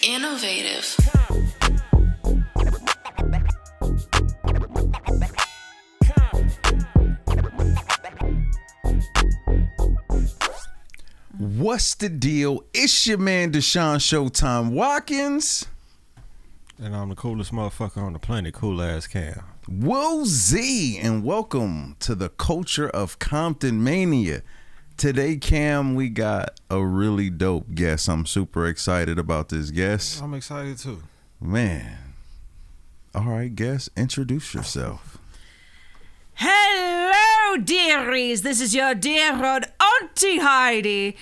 Innovative. What's the deal? It's your man Deshaun Showtime Watkins. And I'm the coolest motherfucker on the planet, cool ass Cam. Whoa Z, and welcome to the culture of Comptonmania. Today, Cam, we got a really dope guest. I'm super excited about this guest. I'm excited too. Man. All right, guest, introduce yourself. Hello, dearies. This is your dear old Auntie Hydie.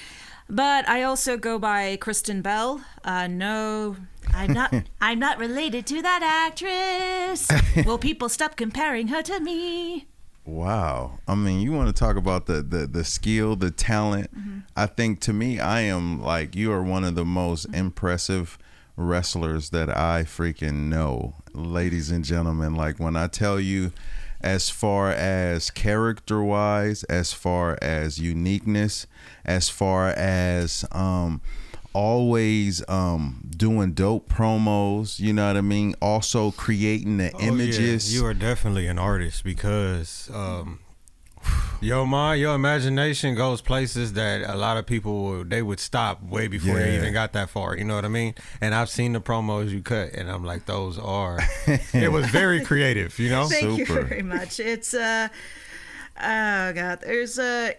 But I also go by KRISTIN Bell. No, I'm not. I'm not related to that actress. Will people stop comparing her to me? Wow. I mean, you want to talk about the skill, the talent. Mm-hmm. I think to me, I am like, you are one of the most impressive wrestlers that I freaking know. Ladies and gentlemen, like when I tell you, as far as character wise, as far as uniqueness, as far as always doing dope promos, you know what I mean? Also creating the images. Yeah. You are definitely an artist because your imagination goes places that a lot of people they would stop way before they even got that far. You know what I mean? And I've seen the promos you cut, and I'm like, those are. It was very creative, you know. Thank you very much. It's oh god, there's a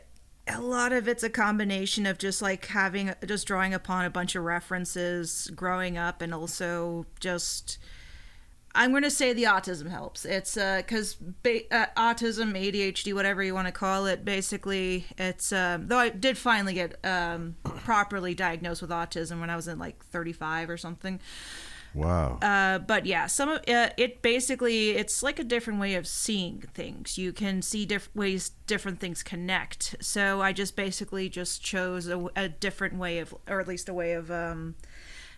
lot of it's a combination of just like just drawing upon a bunch of references growing up, and also just. I'm going to say the autism helps. It's because autism, ADHD, whatever you want to call it, basically it's, though I did finally get properly diagnosed with autism when I was in like 35 or something. Wow. But yeah, some of it basically, it's like a different way of seeing things. You can see different ways different things connect. So I just basically just chose a different way of, or at least a way of,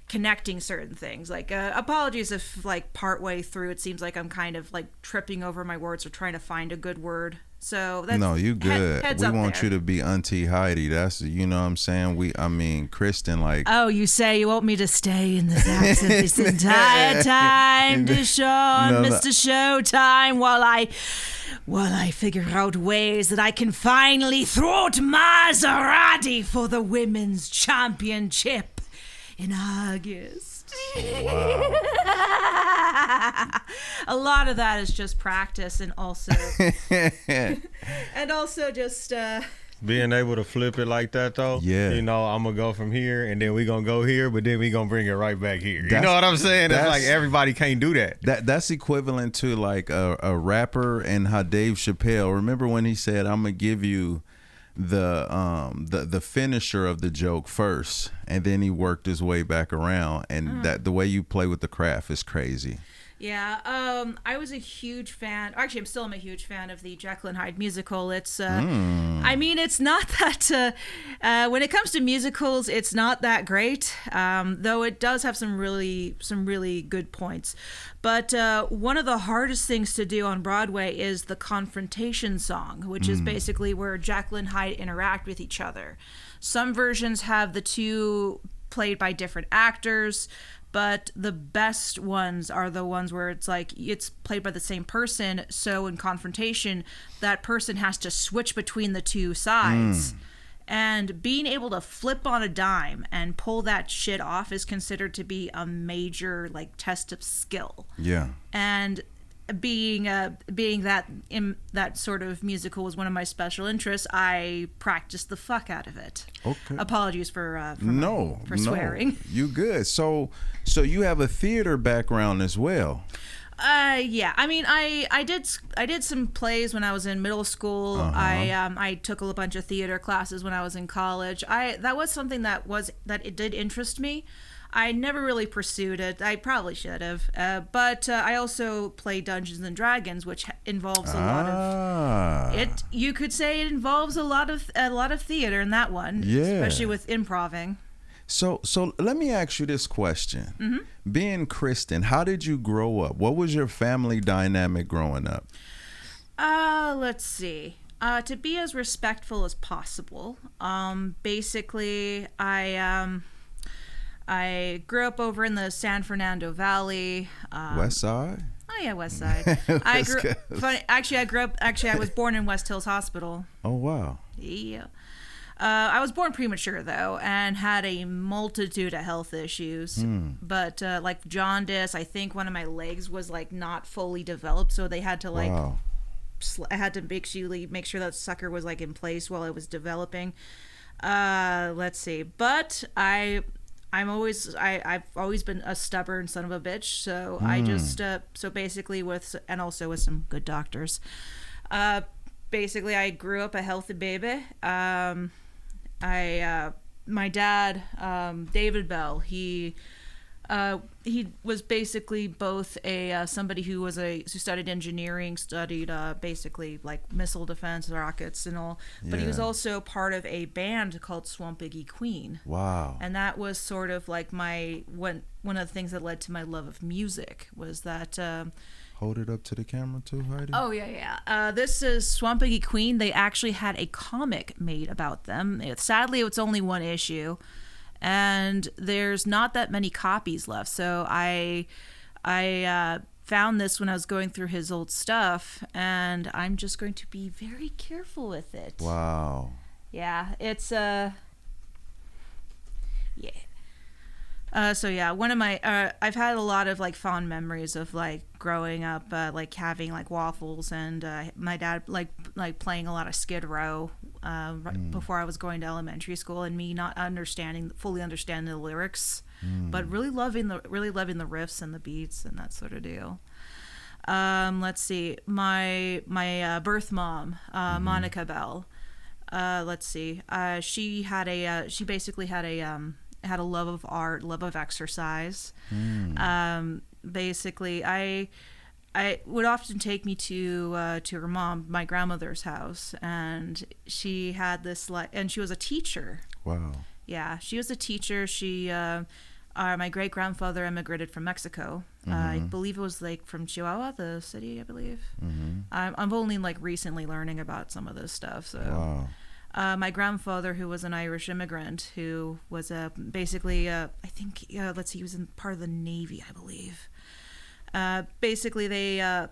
connecting certain things. Like apologies if like partway through it seems like I'm kind of like tripping over my words or trying to find a good word. So that's no, you good. Heads we up want there. you to be Auntie Hydie. That's, you know what I'm saying? KRISTIN, like. Oh, you say you want me to stay in this accent this entire time, Deshaun, Mr. Showtime, while I figure out ways that I can finally thwart Maserati for the women's championship in August. Wow. A lot of that is just practice, and also just being able to flip it like that though. Yeah. You know, I'm gonna go from here and then we gonna go here, but then we gonna bring it right back here. You know what I'm saying? It's like everybody can't do that. That's equivalent to like a rapper and how Dave Chappelle, remember when he said, I'm gonna give you the finisher of the joke first, and then he worked his way back around, and that the way you play with the craft is crazy. Yeah, I was a huge fan. Actually, I'm still a huge fan of the Jekyll and Hyde musical. It's, I mean, it's not that. When it comes to musicals, it's not that great. Though it does have some really good points. But one of the hardest things to do on Broadway is the confrontation song, which is basically where Jekyll and Hyde interact with each other. Some versions have the two played by different actors. But the best ones are the ones where it's like it's played by the same person. So in confrontation, that person has to switch between the two sides. And being able to flip on a dime and pull that shit off is considered to be a major like test of skill. Yeah. And being that in that sort of musical was one of my special interests, I practiced the fuck out of it. Okay. Apologies for swearing. You good. So you have a theater background as well. Yeah. I mean, I did some plays when I was in middle school. I took a bunch of theater classes when I was in college. That was something that it did interest me. I never really pursued it. I probably should have. But I also play Dungeons and Dragons, which involves a lot of it. You could say it involves a lot of theater in that one, especially with improving. So let me ask you this question. Mm-hmm. Being KRISTIN, how did you grow up? What was your family dynamic growing up? Let's see. To be as respectful as possible. Basically, I grew up over in the San Fernando Valley. West Side? Oh yeah, West Side. I was born in West Hills Hospital. Oh wow. Yeah. I was born premature though, and had a multitude of health issues. But like jaundice, I think one of my legs was like not fully developed, so they had to like. Wow. I had to make sure that sucker was like in place while it was developing. Let's see. But I've always been a stubborn son of a bitch. So I just so basically and also with some good doctors. Basically I grew up a healthy baby. My dad, David Bell, he was basically both somebody who studied engineering, studied basically like missile defense, rockets and all, but he was also part of a band called Swampiggy Queen. Wow. And that was sort of like one of the things that led to my love of music was that Hold it up to the camera too, Heidi. Oh, yeah. This is Swampiggy Queen. They actually had a comic made about them. Sadly, it's only one issue. And there's not that many copies left. So I found this when I was going through his old stuff. And I'm just going to be very careful with it. Wow. Yeah, it's... Yeah. So yeah, one of my I've had a lot of like fond memories of like growing up, like having like waffles, and my dad like playing a lot of Skid Row right before I was going to elementary school, and me not fully understanding the lyrics, but really loving the riffs and the beats and that sort of deal. Let's see, my birth mom, Monica Bell. Let's see, she basically had a love of art, love of exercise. Basically, I would often take me to her mom, my grandmother's house, and she had this and she was a teacher. Wow. Yeah, she was a teacher. She, my great grandfather immigrated from Mexico. I believe it was like from Chihuahua, the city, I believe. I'm only like recently learning about some of this stuff. So. Wow. My grandfather, who was an Irish immigrant, who was basically, I think, let's see, he was in part of the Navy, I believe. Basically, they,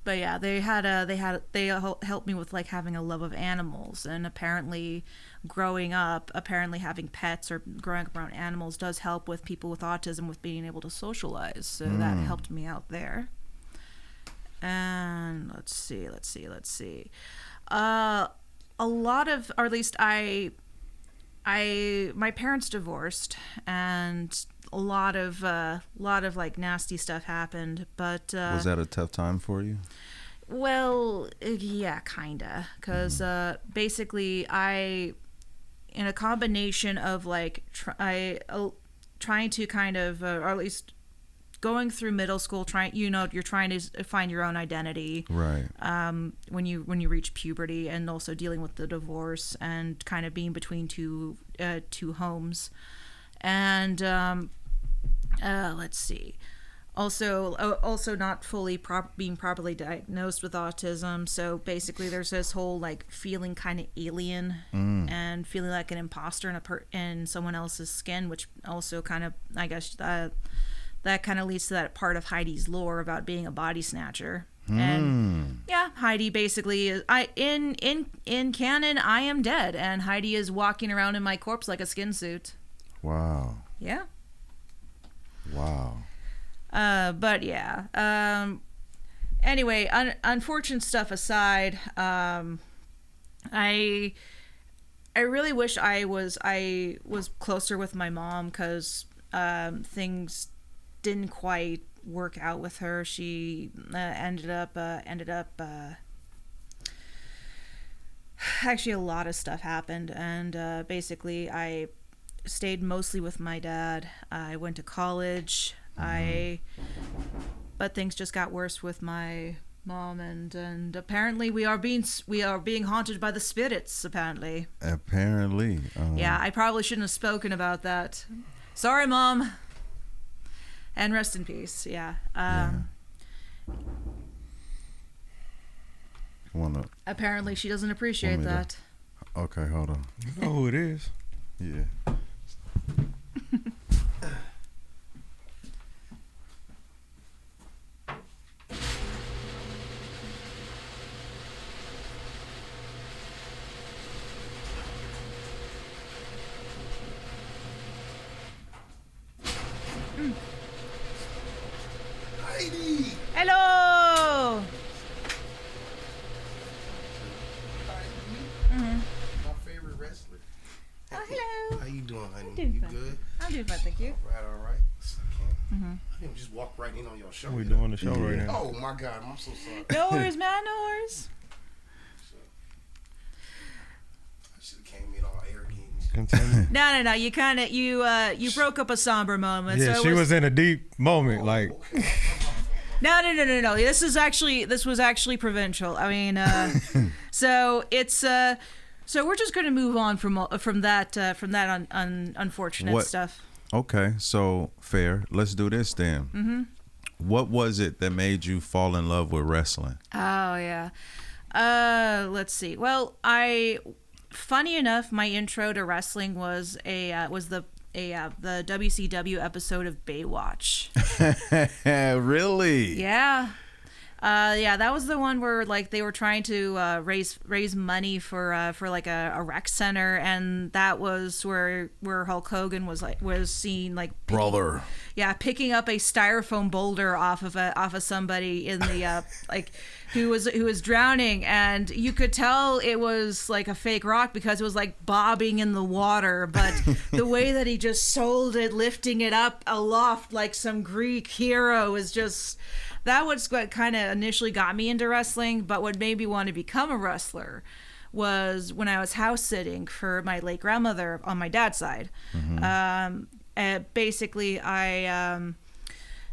but yeah, they helped me with like having a love of animals, and apparently, growing up, having pets or growing up around animals does help with people with autism with being able to socialize. So that helped me out there. And let's see. A lot of, or at least my parents divorced, and a lot of like nasty stuff happened. But was that a tough time for you? Well, yeah, kinda, because basically in a combination of like trying to kind of, or at least going through middle school, you're trying to find your own identity, right? When you reach puberty, and also dealing with the divorce and kind of being between two homes, and let's see, also not fully being properly diagnosed with autism. So basically, there's this whole like feeling kind of alien and feeling like an imposter in someone else's skin, which also kind of, I guess, that kind of leads to that part of Heidi's lore about being a body snatcher. And yeah, Heidi basically is, in canon, I am dead, and Heidi is walking around in my corpse like a skin suit. Wow. Yeah. Wow. But yeah. Anyway, unfortunate stuff aside, I really wish I was closer with my mom, because things didn't quite work out with her. She ended up actually a lot of stuff happened, and basically I stayed mostly with my dad. I went to college. But things just got worse with my mom, and apparently we are being haunted by the spirits, apparently. Yeah, I probably shouldn't have spoken about that. Sorry, Mom. And rest in peace. Yeah. Apparently she doesn't appreciate that. Okay, hold on. You know who it is? Yeah. Heidi. Hello. My favorite wrestler. Oh, hello. How you doing, honey? I'm doing You fine. good? I'm doing fine, thank you. All right. I didn't just walk right in on your show. We're doing the show right now. Oh my God, I'm so sorry. No worries, man. No worries. I should have came in all arrogant. Continue. No. You kind of you broke up a somber moment. Yeah, so she was in a deep moment. Like, No. This was actually provincial. I mean, so it's so we're just going to move on from that unfortunate stuff. Okay, so fair. Let's do this then. Mm-hmm. What was it that made you fall in love with wrestling? Oh yeah. Let's see. Well, funny enough, my intro to wrestling was the WCW episode of Baywatch. Really? Yeah. That was the one where like they were trying to raise money for like a rec center, and that was where Hulk Hogan was seen like picking up a styrofoam boulder off of somebody in the like who was drowning, and you could tell it was like a fake rock because it was like bobbing in the water, but the way that he just sold it, lifting it up aloft like some Greek hero, is just. That was what kind of initially got me into wrestling, but what made me want to become a wrestler was when I was house sitting for my late grandmother on my dad's side. Mm-hmm. Basically, I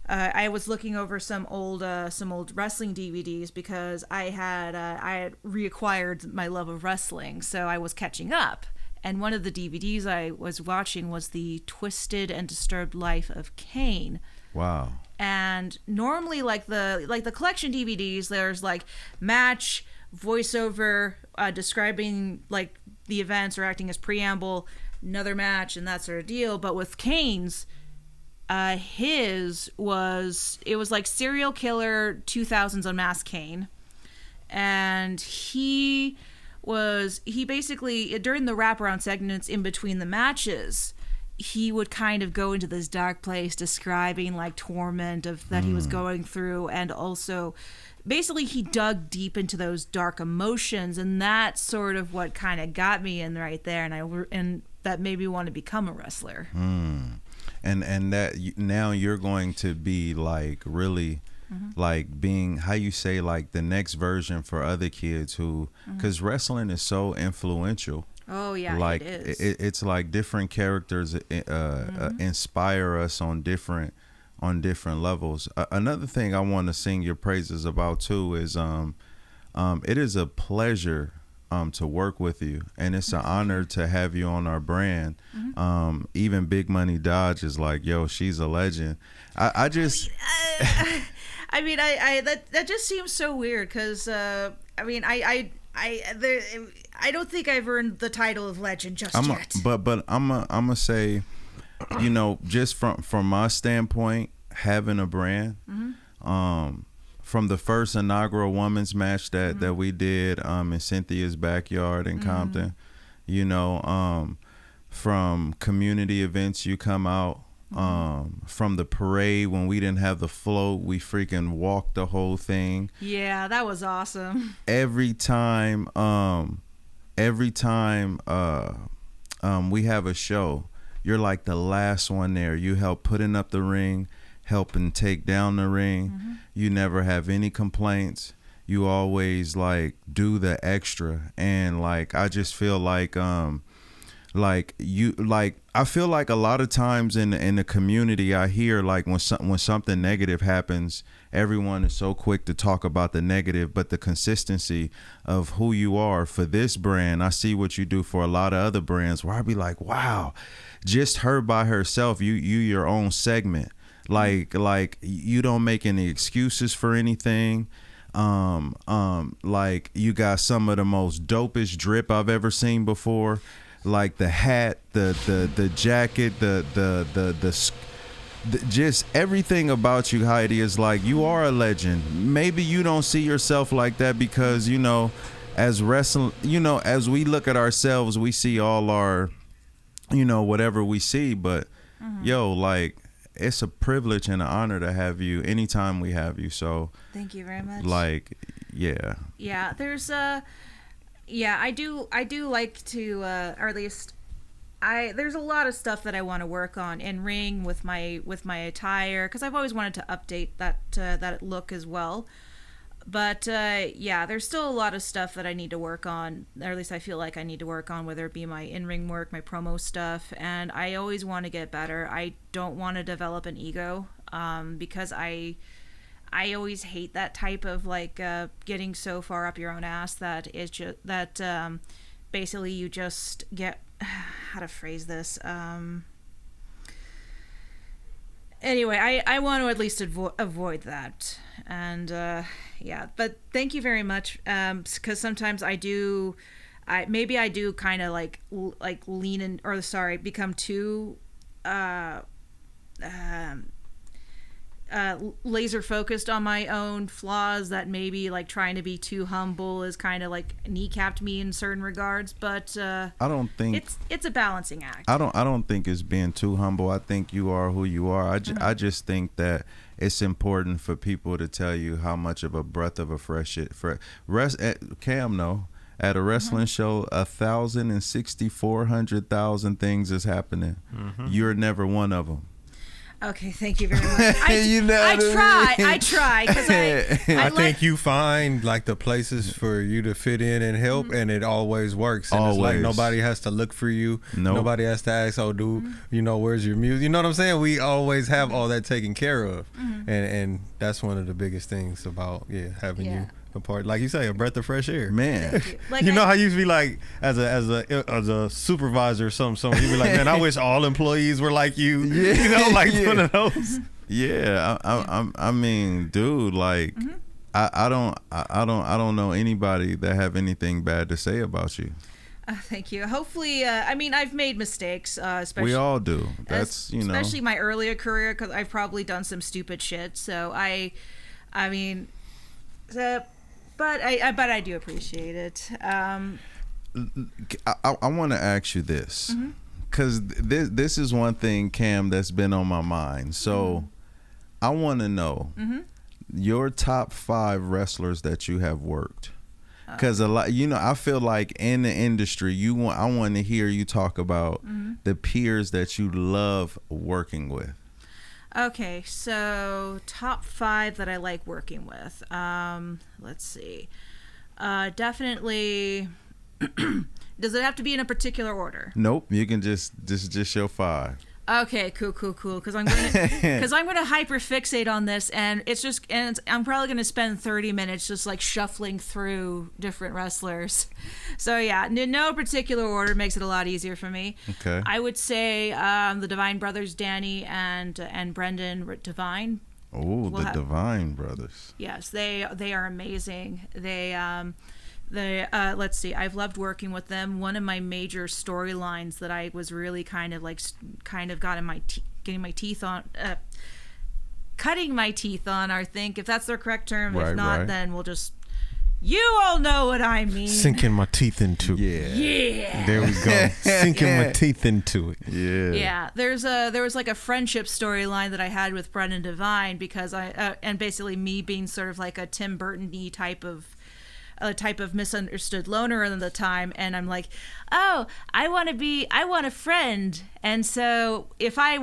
was looking over some old wrestling DVDs because I had reacquired my love of wrestling, so I was catching up. And one of the DVDs I was watching was the Twisted and Disturbed Life of Kane. Wow. And normally, like the collection DVDs, there's like match, voiceover, describing like the events or acting as preamble, another match, and that sort of deal. But with Kane's, it was like serial killer 2000s Unmasked Kane, and he basically during the wraparound segments in between the matches, he would kind of go into this dark place describing like torment that he was going through, and also basically he dug deep into those dark emotions, and that's sort of what kind of got me in right there, and that made me want to become a wrestler. And that now you're going to be like really like being, how you say, like the next version for other kids who, because wrestling is so influential. Oh yeah, like it is. It's like different characters inspire us on different levels. Another thing I want to sing your praises about too is it is a pleasure to work with you, and it's an honor to have you on our brand. Even Big Money Dodge is like, yo, she's a legend. I just I mean, that just seems so weird because I don't think I've earned the title of legend just yet. But I'm gonna say, you know, just from my standpoint, having a brand, from the first inaugural women's match that we did in Cynthia's backyard in Compton, you know, from community events you come out, from the parade when we didn't have the float, we freaking walked the whole thing. Yeah, that was awesome. Every time we have a show, you're like the last one there. You help putting up the ring, helping take down the ring. You never have any complaints. You always like do the extra, and like I just feel like I feel like a lot of times in the community I hear like when something negative happens, everyone is so quick to talk about the negative, but the consistency of who you are for this brand, I see what you do for a lot of other brands where I'd be like, wow, just her by herself, you your own segment. Like you don't make any excuses for anything. Like you got some of the most dopest drip I've ever seen before. Like the hat, the jacket, the just everything about you, Heidi, is like you are a legend. Maybe you don't see yourself like that because, you know, as wrestling, you know, as we look at ourselves, we see all our, you know, whatever we see. But yo, like it's a privilege and an honor to have you anytime we have you. So thank you very much. Like, yeah. Yeah, there's I do like to, or at least there's a lot of stuff that I want to work on in ring with my attire, because I've always wanted to update that look as well. But yeah, there's still a lot of stuff that I need to work on, or at least I feel like I need to work on, whether it be my in-ring work, my promo stuff, and I always want to get better. I don't want to develop an ego, because I always hate that type of like getting so far up your own ass that it's just that basically you just get, how to phrase this, anyway, I want to at least avoid that. And yeah, but thank you very much, because sometimes I do kind of like lean in, or sorry, become too laser focused on my own flaws, that maybe like trying to be too humble is kind of like kneecapped me in certain regards. But I don't think it's a balancing act. I don't think it's being too humble. I think you are who you are. I just think that it's important for people to tell you how much of a breath of a Cam know at a wrestling show, 1,000 things is happening. You're never one of them. Okay, thank you very much. I try, because I think you find like the places for you to fit in and help, and it always works. And it's like nobody has to look for you. Nope. Nobody has to ask, oh, where's your music? You know what I'm saying? We always have all that taken care of, and that's one of the biggest things about having you a part, like you say, a breath of fresh air, man. Like you know how you used to be like as a supervisor or something, you'd be like, man, I wish all employees were like you. You know, like one of those. Yeah, I mean, dude, like I don't know anybody that have anything bad to say about you. Thank you. Hopefully, I mean, I've made mistakes, especially we all do. That's especially my earlier career, because I've probably done some stupid shit. So I mean. But I do appreciate it. I want to ask you this, because this is one thing, Cam, that's been on my mind. So I want to know your top 5 wrestlers that you have worked. Because a lot, I feel like in the industry, I want to hear you talk about the peers that you love working with. Okay, so top 5 that I like working with. Let's see. Definitely. Does it have to be in a particular order? Nope, you can just show 5. Okay, cool. Because I'm going to hyperfixate on this, and I'm probably going to spend 30 minutes just like shuffling through different wrestlers. So yeah, no particular order makes it a lot easier for me. Okay. I would say the Divine Brothers, Danny and Brendan Divine. Oh, the Divine Brothers. Yes, they are amazing. Let's see, I've loved working with them. One of my major storylines that I was really kind of got getting my teeth on, cutting my teeth on, I think, if that's the correct term. If not, then we'll just, you all know what I mean. Sinking my teeth into it. Yeah. There we go. Sinking my teeth into it. Yeah. Yeah. There was like a friendship storyline that I had with Brendan Divine, because and basically me being sort of like a Tim Burton-y type of misunderstood loner at the time, and I'm like, oh, I want a friend, and so if I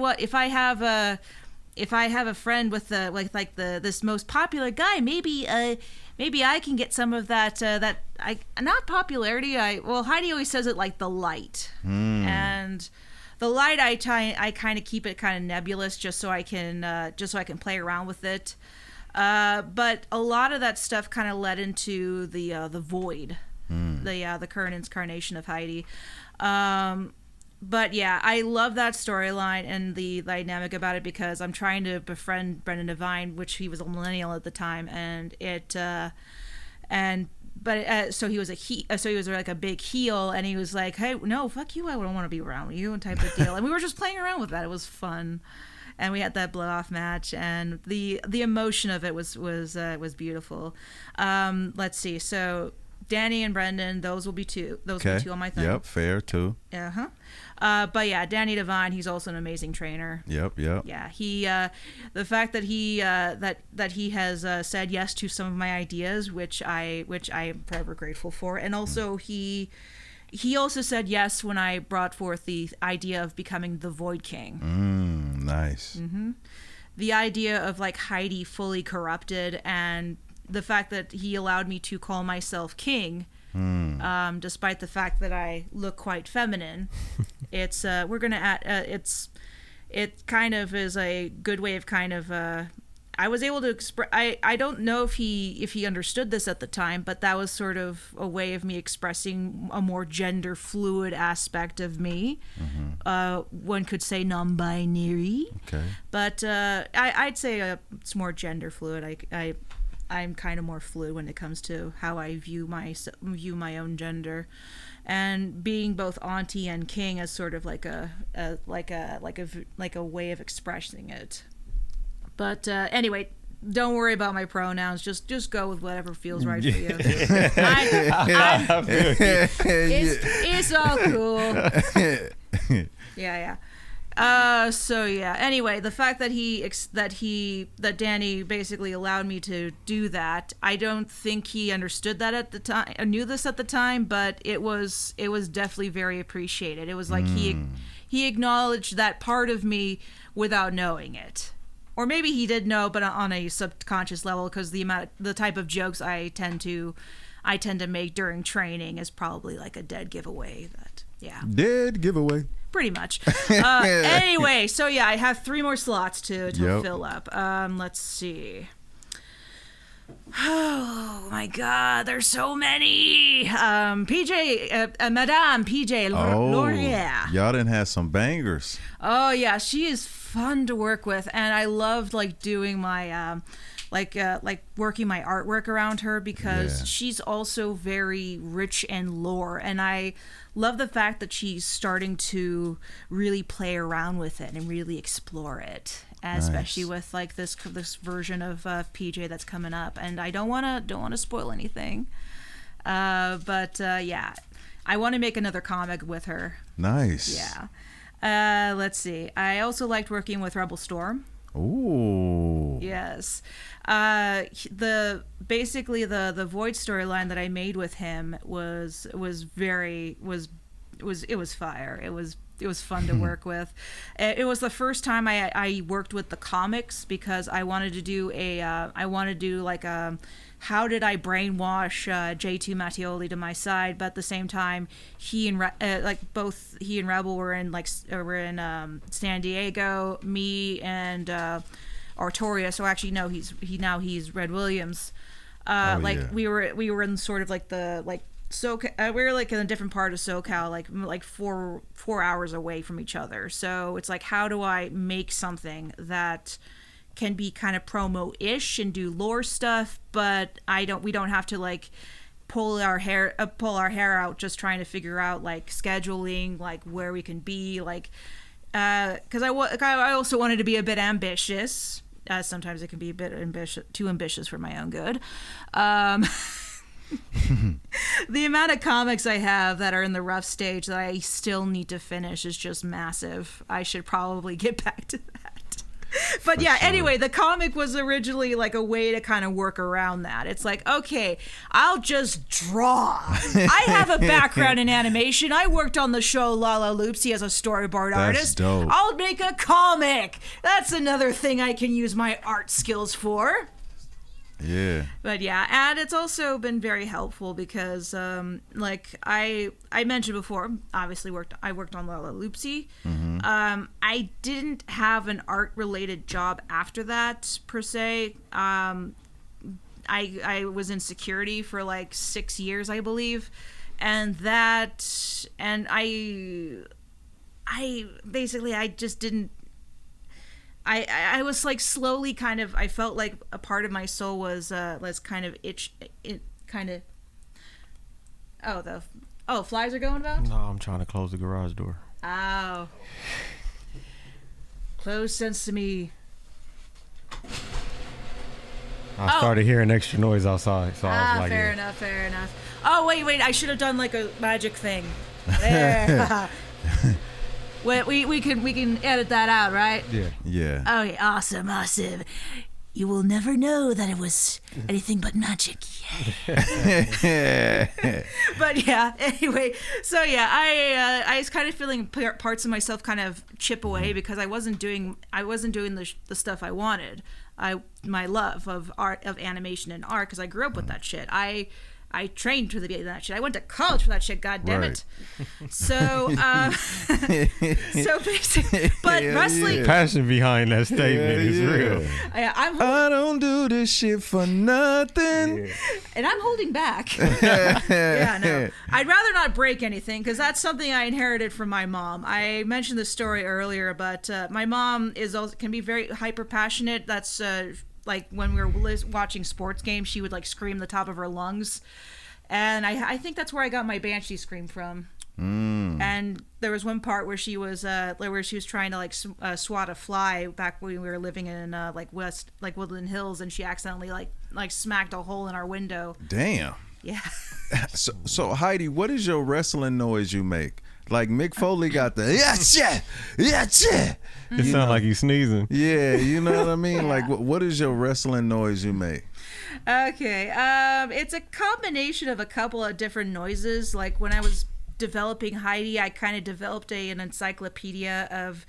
have a friend with this most popular guy, maybe I can get some of that not popularity. Heidi always says it like the light, and the light I kind of keep it kind of nebulous just so I can play around with it. But a lot of that stuff kind of led into the void, the current incarnation of Heidi. But yeah, I love that storyline and the dynamic about it, because I'm trying to befriend Brendan Divine, which he was a millennial at the time, and so he was like a big heel, and he was like, hey, no, fuck you, I don't want to be around you, and type of deal. And we were just playing around with that. It was fun. And we had that blow-off match, and the emotion of it was beautiful. Let's see. So Danny and Brendan, those will be two. Those will be two on my thing. Yep, fair too. But yeah, Danny Devine, he's also an amazing trainer. Yep. Yeah, he the fact that he that he has said yes to some of my ideas, which I am forever grateful for, and also he also said yes when I brought forth the idea of becoming the Void King. Nice. The idea of like Heidi fully corrupted, and the fact that he allowed me to call myself king, despite the fact that I look quite feminine. It's we're gonna add. It kind of is a good way of kind of. I was able to express. I don't know if he understood this at the time, but that was sort of a way of me expressing a more gender fluid aspect of me. One could say non-binary. Okay. But I'd say it's more gender fluid. I'm kind of more fluid when it comes to how I view my own gender, and being both auntie and king as sort of like a way of expressing it. But anyway, don't worry about my pronouns. Just go with whatever feels right for you. It's all cool. Yeah. So yeah. Anyway, the fact that Danny basically allowed me to do that, I don't think he understood that at the time. I knew this at the time, but it was definitely very appreciated. It was like he acknowledged that part of me without knowing it. Or maybe he did know, but on a subconscious level, because the type of jokes I tend to make during training is probably like a dead giveaway. Dead giveaway. Pretty much. Anyway, so yeah, I have 3 more slots to fill up. Let's see. Oh my God, there's so many. Madame PJ Laurier. Y'all done had some bangers. Oh yeah, she is fun to work with, and I loved like doing my like working my artwork around her, because she's also very rich in lore, and I love the fact that she's starting to really play around with it and really explore it. Especially with like this version of PJ that's coming up, and I don't want to spoil anything, but yeah, I want to make another comic with her. Nice. Yeah. Let's see. I also liked working with Rebel Storm. Ooh. Yes. The Void storyline that I made with him was fire. It was fun to work with. It was the first time I worked with the comics, because I wanted to do how did I brainwash J2 Mattioli to my side, but at the same time both he and Rebel were in San Diego, me and Artoria. So actually no, he's Red Williams. We were in sort of like the SoCal, we were like in a different part of SoCal, like 4 hours away from each other. So it's like, how do I make something that can be kind of promo-ish and do lore stuff, but we don't have to like pull our hair out just trying to figure out like scheduling, like where we can be, like because I also wanted to be a bit ambitious. Sometimes it can be a bit too ambitious for my own good. The amount of comics I have that are in the rough stage that I still need to finish is just massive. I should probably get back to that. But yeah, anyway, the comic was originally like a way to kind of work around that. It's like, okay, I'll just draw. I have a background in animation. I worked on the show Lala Loopsy as a storyboard artist. Dope. I'll make a comic. That's another thing I can use my art skills for. Yeah. But yeah, and it's also been very helpful because like I mentioned before, obviously I worked on Lala Loopsy. I didn't have an art related job after that per se. I was in security for like 6 years, I believe, and I just didn't. I was like slowly kind of, I felt like a part of my soul was kind of flies are going about? No, I'm trying to close the garage door. Oh. Close sense to me. I started hearing extra noise outside, so I was like, fair enough. Oh, wait, I should have done like a magic thing. There. Wait, we can edit that out, right? Yeah. Okay, awesome. You will never know that it was anything but magic. But yeah, anyway, so yeah, I was kind of feeling parts of myself kind of chip away because I wasn't doing the stuff I wanted. My love of art, of animation and art, because I grew up with that shit. I trained for that shit. I went to college for that shit. God damn it. So, so basically, but wrestling. Passion behind that statement is real. I don't do this shit for nothing. And I'm holding back. Yeah, no. I'd rather not break anything because that's something I inherited from my mom. I mentioned this story earlier, but my mom can be very hyper passionate. That's like when we were watching sports games, she would like scream the top of her lungs. And I think that's where I got my banshee scream from. And there was one part where she was trying to like swat a fly back when we were living in like Woodland Hills, and she accidentally like smacked a hole in our window. Damn. Yeah. So Heidi, what is your wrestling noise you make? Like Mick Foley got the yeah. It sounds like he's sneezing. Yeah, you know what I mean? Like what is your wrestling noise you make? Okay. It's a combination of a couple of different noises. Like when I was developing Heidi, I kind of developed an encyclopedia of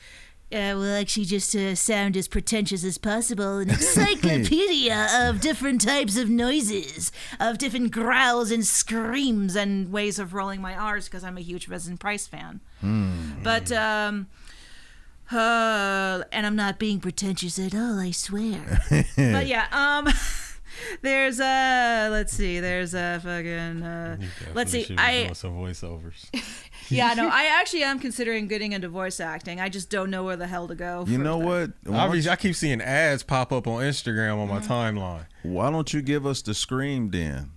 well, actually, just to sound as pretentious as possible, an encyclopedia of different types of noises, of different growls and screams and ways of rolling my R's, because I'm a huge Vincent Price fan. But, and I'm not being pretentious at all, I swear. But yeah, there's a fucking, let's see, doing some voiceovers. Yeah, no, I actually am considering getting into voice acting. I just don't know where the hell to go. You know what? I keep seeing ads pop up on Instagram on my timeline. Why don't you give us the scream then?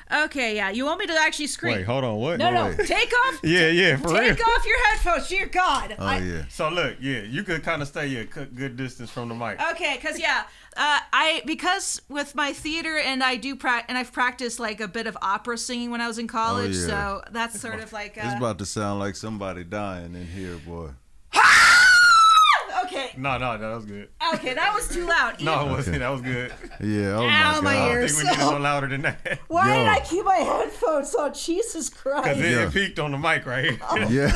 Okay, yeah. You want me to actually scream? Wait, hold on. What? No. Take off. Yeah, for real. Take off your headphones. Dear God. Yeah. So look, you could kind of stay a good distance from the mic. Okay, because with my theater and I've practiced like a bit of opera singing when I was in college, so that's sort of like. It's about to sound like somebody dying in here, boy. Okay. No, that was good. Okay, that was too loud. No, it wasn't. That was good. Yeah. Oh Ow, my my God. ears. I think we need it no louder than that. Why did I keep my headphones on? Jesus Christ. Because it peaked on the mic right here. Yeah.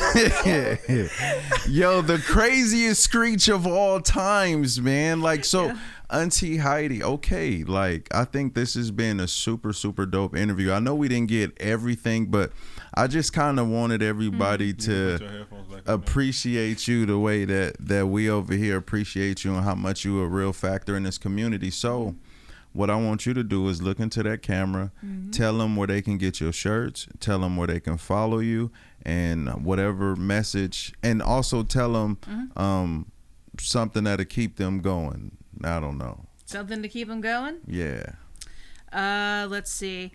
Yo, the craziest screech of all times, man. Like, so Auntie Heidi, okay, like, I think this has been a super, super dope interview. I know we didn't get everything, but I just kind of wanted everybody to appreciate you the way that we over here appreciate you and how much you a real factor in this community. So what I want you to do is look into that camera, tell them where they can get your shirts, tell them where they can follow you, and whatever message, and also tell them something that'll keep them going. I don't know. Something to keep them going? Yeah. Let's see.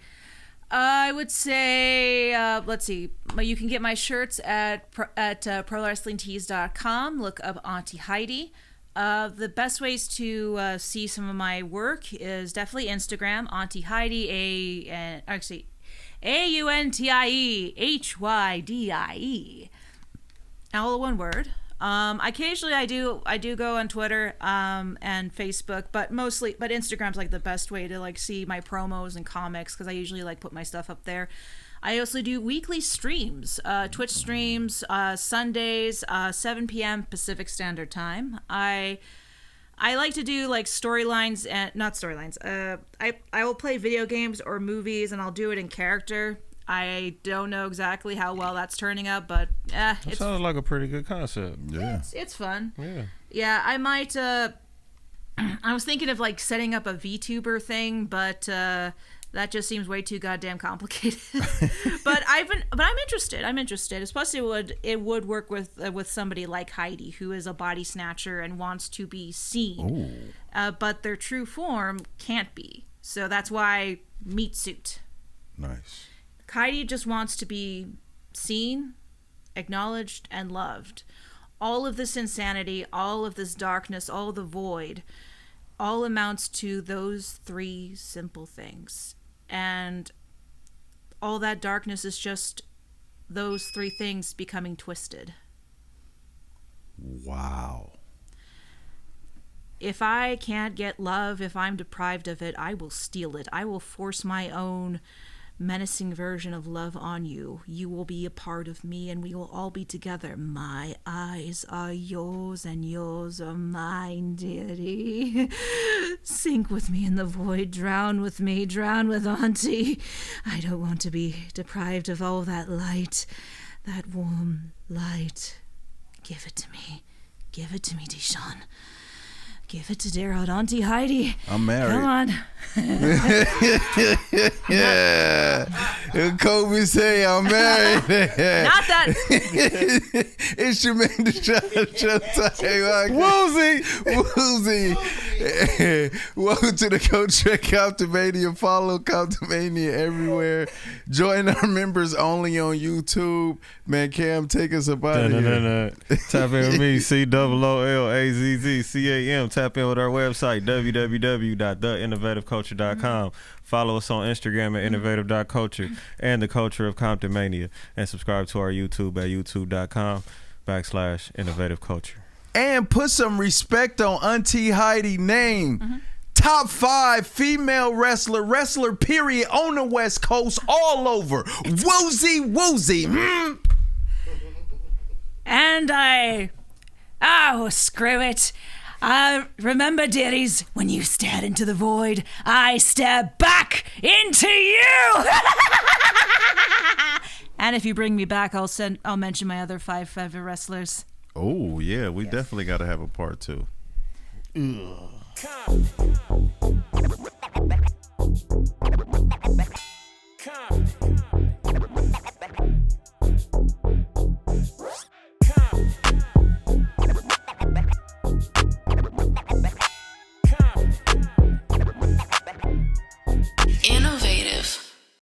I would say, let's see. You can get my shirts at prowrestlingtees.com. Look up Auntie Heidi. The best ways to see some of my work is definitely Instagram, Auntie Heidi, AUNTIE HYDIE. All one word. Occasionally I do go on Twitter and Facebook, but Instagram's like the best way to like see my promos and comics, because I usually like put my stuff up there. I also do weekly streams, Twitch streams, Sundays, 7 p.m. Pacific Standard Time. I like to do like storylines and not storylines. I will play video games or movies, and I'll do it in character. I don't know exactly how well that's turning up, but it sounds like a pretty good concept. Yeah, it's fun. Yeah, I might. I was thinking of like setting up a VTuber thing, but that just seems way too goddamn complicated. But I'm interested. Especially it would work with somebody like Heidi, who is a body snatcher and wants to be seen, but their true form can't be. So that's why meat suit. Nice. Heidi just wants to be seen, acknowledged, and loved. All of this insanity, all of this darkness, all the void, all amounts to those three simple things. And all that darkness is just those three things becoming twisted. Wow. If I can't get love, if I'm deprived of it, I will steal it. I will force my own menacing version of love on you. You will be a part of me, and we will all be together. My eyes are yours, and yours are mine, dearie. Sink with me in the void. Drown with me. Drown with Auntie. I don't want to be deprived of all that light, that warm light. Give it to me. Give it to me, Deshaun. Give it to dear old Auntie Heidi. I'm married. Come on. Yeah. Kobe say I'm married. Not that. It's your man, Woozy. Welcome to the Culture at Comptonmania. Follow Comptonmania everywhere. Join our members only on YouTube. Man, Cam, take us up out of here. Tap in with me, COOLAZZCAM. Tap in with our website, www.theinnovativeculture.com. Follow us on Instagram at innovative.culture and the Culture of Comptonmania. And subscribe to our YouTube at youtube.com/innovativeculture. And put some respect on Auntie Heidi name. Top 5 female wrestler period on the West Coast, all over. Woozy. And screw it. Remember, dearies, when you stared into the void, I stare back into you. And if you bring me back, I'll mention my other 5 favorite wrestlers. Oh yeah, we definitely got to have a part 2.